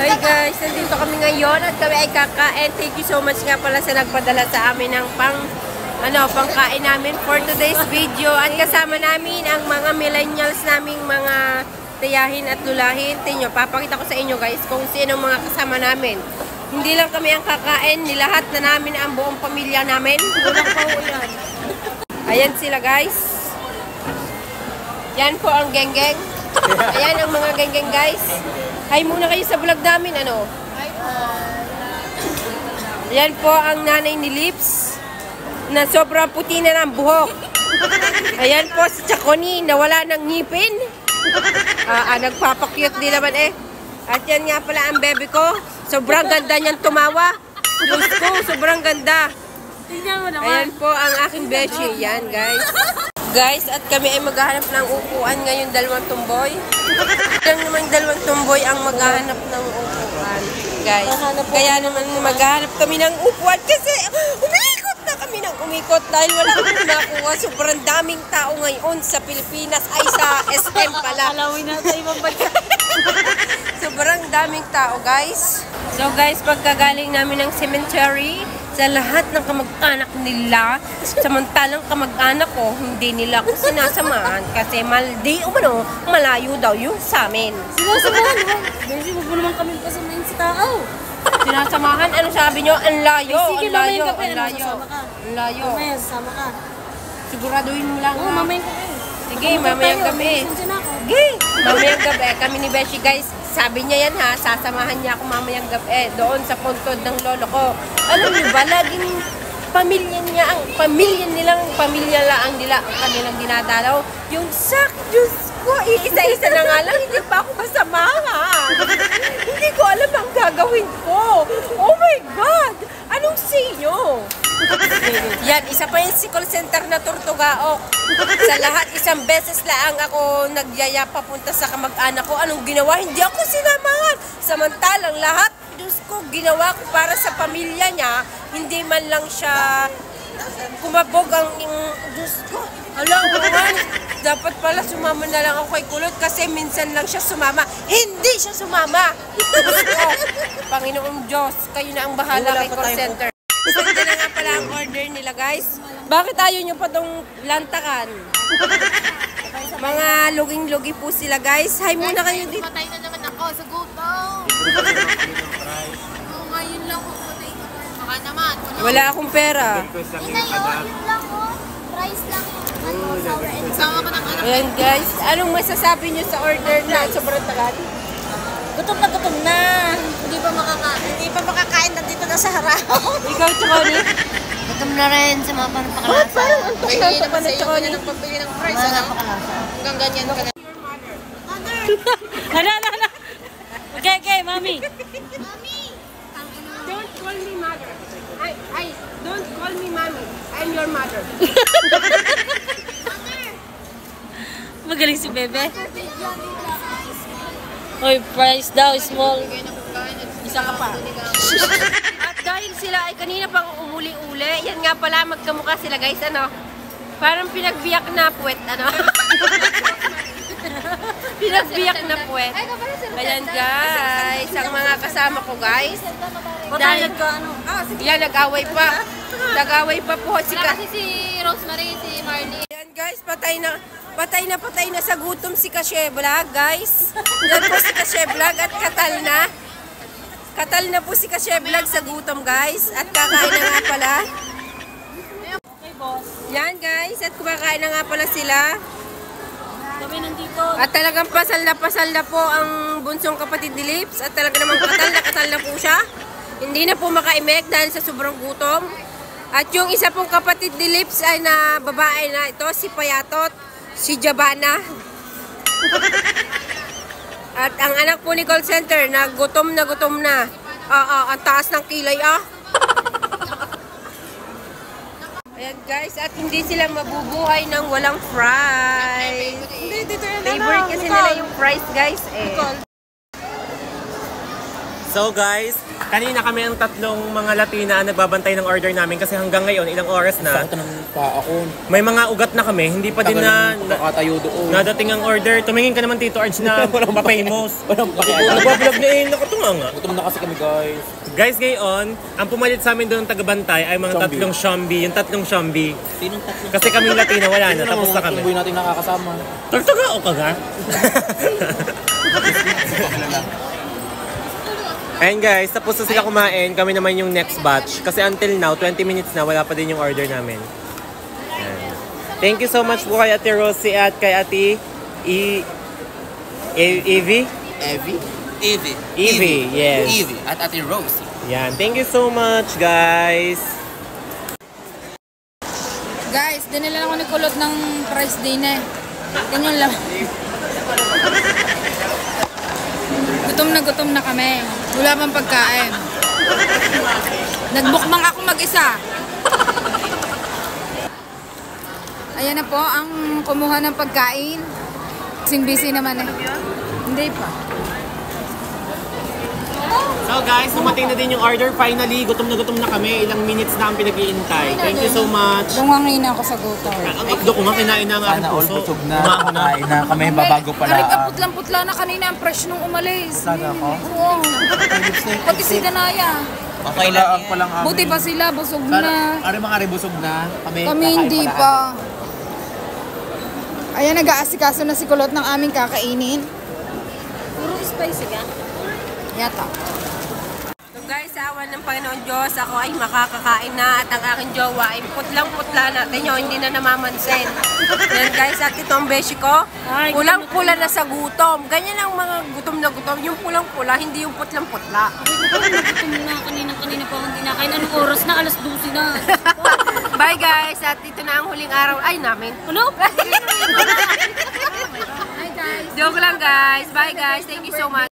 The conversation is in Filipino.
Hi guys, nandito kami ngayon at kami ay kakain. Thank you so much nga pala sa nagpadala sa amin ng pangkain namin for today's video. At kasama namin ang mga millennials naming mga tiyahin at lulahin. Tingnan, papakita ko sa inyo guys kung sino mga kasama namin. Hindi lang kami ang kakain, nilahat na namin ang buong pamilya namin. Walang paulan. Ayan sila guys. Yan po ang geng-geng. Ayan ang mga geng-geng guys. Hi muna kayo sa vlog namin, ano? Hi po. Yan po ang nanay ni Lips na sobrang puti na ng buhok. Ayan po si Chaconi na wala ng ngipin. Nagpapakyut din naman eh. At yan nga pala ang bebe ko. Sobrang ganda niyang tumawa. Diyos ko, sobrang ganda. Ayan po ang aking beshi. Yan guys. Guys, at kami ay maghahanap ng upuan ngayon, dalawang tumboy. Lang naman dalawang tumboy ang maghahanap ng upuan, guys. Kaya naman maghahanap kami ng upuan kasi umikot na kami ng umikot dahil wala kami nakuha. Sobrang daming tao ngayon sa Pilipinas ay sa SM pala. Alawin na sa ibang bansa. Sobrang daming tao, guys. So guys, pagkagaling namin ng cemetery, sa lahat ng kamag-anak nila, samantalang kamag-anak ko, hindi nila ako sinasamahan kasi malayo daw yung sa amin. Sinasamahan mo? Benzi, huwag mo naman kami pasamahin sa tao. Sinasamahan? Ano sabi nyo? Ang layo, sige, ang layo, ka pa, ang layo. Ang layo. Mamaya, sasama ka. Siguraduhin mo lang. Oo, mamayang gabi. Sige, mamayang gabi. Sige, mamayang gabi. Kami ni Beshi guys, sabi niya yan ha, sasamahan niya ako mamayang gabi doon sa puntod ng lolo ko. Alam niyo ba, laging pamilya lang nila ang kanilang dinadalaw. Yung sak, Diyos ko, iisa-isa na nga lang, hindi pa ako masamahan. Hindi ko alam ang gagawin ko. Oh my God! Anong say nyo? Yan, isa pa yung call center na Turtugaok. Sa lahat, isang beses lang ako nagyaya papunta sa kamag-anak ko. Anong ginawa? Hindi ako sinamahan. Samantalang lahat, Diyos ko, ginawa ko para sa pamilya niya. Hindi man lang siya kumabog ang Diyos ko. Alam mo man, dapat pala sumama na lang ako kay Kulot kasi minsan lang siya sumama. Hindi siya sumama. Diyos ko, Panginoong Diyos, kayo na ang bahala kay call center. So, ito na nga pala ang order nila, guys. Bakit ayaw nyo pa itong lantakan? Mga luging-lugi po sila, guys. Hi muna kayo dito. Matay na naman ako sa gutom. Ngayon lang ako matay na. Baka naman. Wala akong pera. Yun lang ko. Price lang yun. Sama ko ng anak. Ayan, guys. Anong masasabi nyo sa order na sobrang tagal? Gutom na. Hindi pa makakain nandito na sa harap. Ikaw, Chaconi? Gutom na rin sa mga panapakalasa. Parang ang tagal pa na Chaconi. Pagbili ng price, hanggang ganyan ka na. Hala. Okay, mami. Don't call me mother. Don't call me mommy. I'm your mother. Magaling si Bebe. Oy, price daw, small. Isa ka pa. At dahil sila ay kanina pang umuli-uli, yan nga pala, magkamukha sila guys, ano? Parang pinagbiyak na puwet, ano? Pinagbiyak na puwet. Ayan guys, ang mga kasama ko guys. Dahil, yan, nag-away pa. Nag-away pa po si Rosemary, si Marley. Ayan guys, patay na sa gutom si Kashe-Vlog, guys. Yan po si Kashe-Vlog at katal na. Katal na po si Kashe-Vlog sa gutom, guys. At kakain na nga pala. Yan, guys. At kumakain na nga pala sila. Kami nandito. At talagang pasal na po ang bunsong kapatid ni Lips. At talaga namang katal na po siya. Hindi na po makaimek dahil sa sobrang gutom. At yung isa pong kapatid ni Lips ay na babae na ito, si Payatot. Si Jabana. At ang anak po ni call center na gutom na. Ang taas ng kilay Ayan guys, at hindi sila mabubuhay ng walang fries. Favorite kasi nila yung fries guys eh. So guys, kanina kami ang tatlong mga Latina ang nagbabantay ng order namin kasi hanggang ngayon, ilang oras na. Sakit ng paa ko. May mga ugat na kami, hindi pa din na Nakatayo doon. nadating ang order. Tumingin ka naman Tito Arch na famous. Walang pakialam. Nagbablog na nakatunga nga. Gutom na kasi kami guys. Guys, ngayon, ang pumalit sa amin doon ng tagabantay ay mga Zombie. tatlong Shombi. Yung tatlong Shombi. Sinong tatlo? Kasi kaming Latina, wala na. Tapos na kami. Tumboy natin nakakasama. Tortuga o kaga? Ayan guys, tapos na sila kumain. Kami naman yung next batch. Kasi until now, 20 minutes na, wala pa din yung order namin. Ayan. Thank you so much po kay Ate Rosie at kay Ate Evie? Evie, yes. Evie at Ate Rose. Yan, thank you so much guys. Guys, dinala ako ni Kulot ng prize dinner. Ganyan lang. Gutom na kami. Wala pang pagkain. Nagbukmang ako mag-isa. Ayan na po ang kumuha ng pagkain. Busy naman eh. Hindi pa. So guys, sumating na din yung order. Finally, gutom na kami. Ilang minutes na ang pinag-iintay. Thank you so much. Bungangin ako sa gutom. Ang ikdo ko nga, kinain na nga ang Sana all puso. busog na. Kumain na. Kain na kami. Babago pala. Arik, ang putlang-putla na kanina ang fresh nung umalis. Sana ako? Oo. Pati si Danaya. Okay lang pa lang Buti pa sila, busog na. Ari mga busog na. Kami hindi pa. Ayan, nag-aasikaso na si Kulot ng aming kakainin. Puro spicy ka? Yata. So guys, sa awan ng Panginoon Diyos, ako ay makakakain na at ang aking jowa ay putlang-putla natin yun, hindi na namamansin. Yan guys, at itong beshi ko, pulang-pula na sa gutom. Ganyan ang mga gutom na gutom, yung pulang-pula, hindi yung putlang-putla. Gutom na kanina pa akong dinakain. Anong oras na? Alas 12 na. Bye guys, at ito na ang huling araw ay namin. Ano? Joke lang guys. Bye guys. Thank you so much.